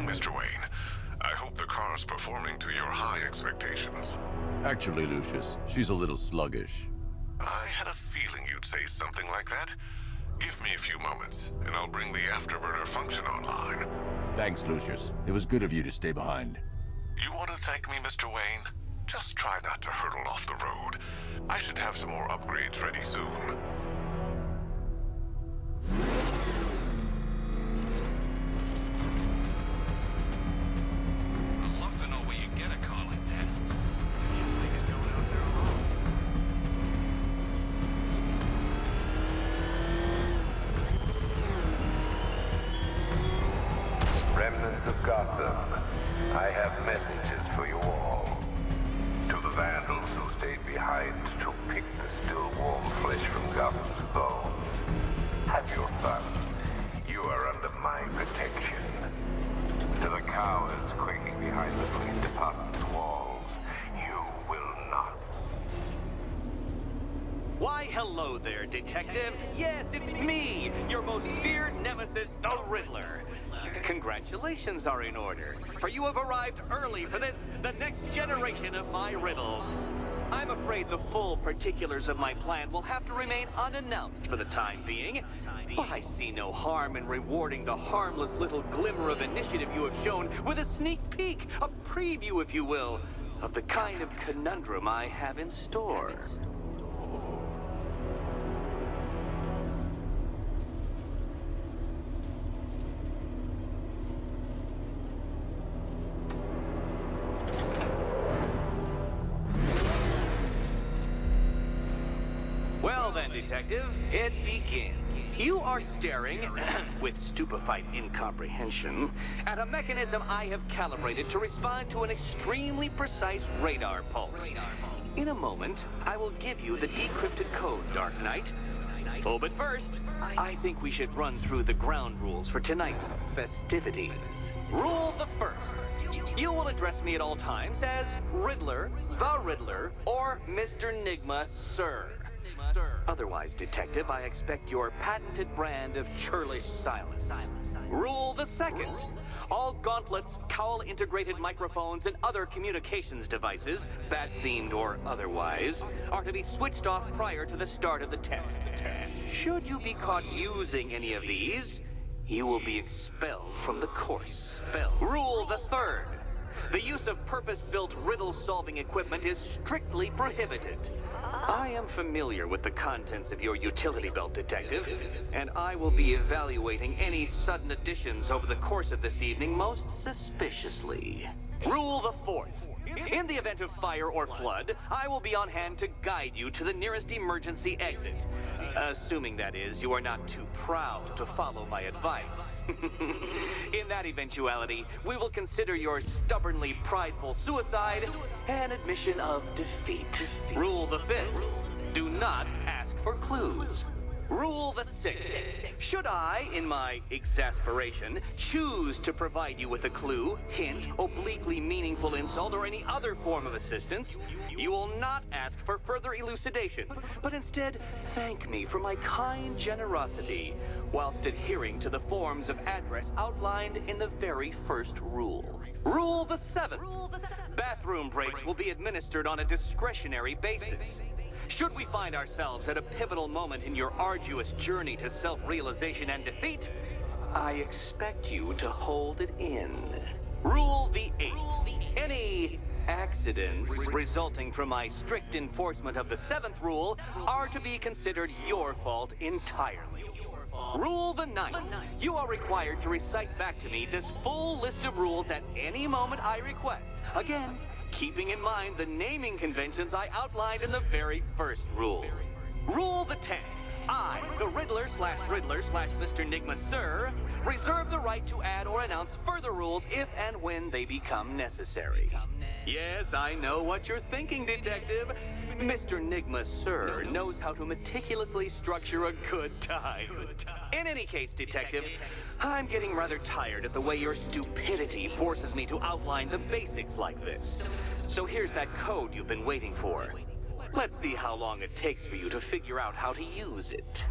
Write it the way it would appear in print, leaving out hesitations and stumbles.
Mr. Wayne. I hope the car's performing to your high expectations. Actually, Lucius, she's a little sluggish. I had a feeling you'd say something like that. Give me a few moments, and I'll bring the afterburner function online. Thanks, Lucius. It was good of you to stay behind. You want to thank me, Mr. Wayne? Just try not to hurtle off the road. I should have some more upgrades ready soon. I'd love to know where you get a car like that. I can't believe he's going out there alone. Remnants of Gotham, I have messages for you all. To the vandals who stayed behind to pick the still warm flesh from Gotham's bones, have your fun. You are under my protection. To the cowards quaking behind the police department's walls, you will not. Why, hello there, Detective. Yes, it's me, your most feared nemesis, the Riddler. Congratulations are in order, for you have arrived early for this, the next generation of my riddles. I'm afraid the full particulars of my plan will have to remain unannounced for the time being, but I see no harm in rewarding the harmless little glimmer of initiative you have shown with a sneak peek, a preview, if you will, of the kind of conundrum I have in store. Well then, Detective, it begins. You are staring, with stupefied incomprehension, at a mechanism I have calibrated to respond to an extremely precise radar pulse. In a moment, I will give you the decrypted code, Dark Knight. Oh, but first, I think we should run through the ground rules for tonight's festivities. Rule the first. You will address me at all times as Riddler, the Riddler, or Mr. Nigma, sir. Otherwise, Detective, I expect your patented brand of churlish silence. Rule the second. All gauntlets, cowl-integrated microphones, and other communications devices, bat-themed or otherwise, are to be switched off prior to the start of the test. Should you be caught using any of these, you will be expelled from the course. Rule the third. The use of purpose-built riddle-solving equipment is strictly prohibited. I am familiar with the contents of your utility belt, Detective, and I will be evaluating any sudden additions over the course of this evening most suspiciously. Rule the fourth. In the event of fire or flood, I will be on hand to guide you to the nearest emergency exit. Assuming, that is, you are not too proud to follow my advice. In that eventuality, we will consider your stubbornly prideful suicide an admission of defeat. Rule the fifth. Do not ask for clues. Rule the sixth. Should I, in my exasperation, choose to provide you with a clue, hint, obliquely meaningful insult, or any other form of assistance, you will not ask for further elucidation, but instead thank me for my kind generosity, whilst adhering to the forms of address outlined in the very first rule. Rule the seventh. Bathroom breaks will be administered on a discretionary basis. Should we find ourselves at a pivotal moment in your arduous journey to self-realization and defeat, I expect you to hold it in. Rule the eighth. Any accidents resulting from my strict enforcement of the seventh rule are to be considered your fault entirely. Rule the ninth. You are required to recite back to me this full list of rules at any moment I request. Again, keeping in mind the naming conventions I outlined in the very first rule. Rule the 10th. I, the Riddler/Mr. Nigma, sir, reserve the right to add or announce further rules if and when they become necessary. Yes, I know what you're thinking, Detective. Mr. Nigma, sir, knows how to meticulously structure a good time. In any case, Detective, I'm getting rather tired at the way your stupidity forces me to outline the basics like this. So here's that code you've been waiting for. Let's see how long it takes for you to figure out how to use it.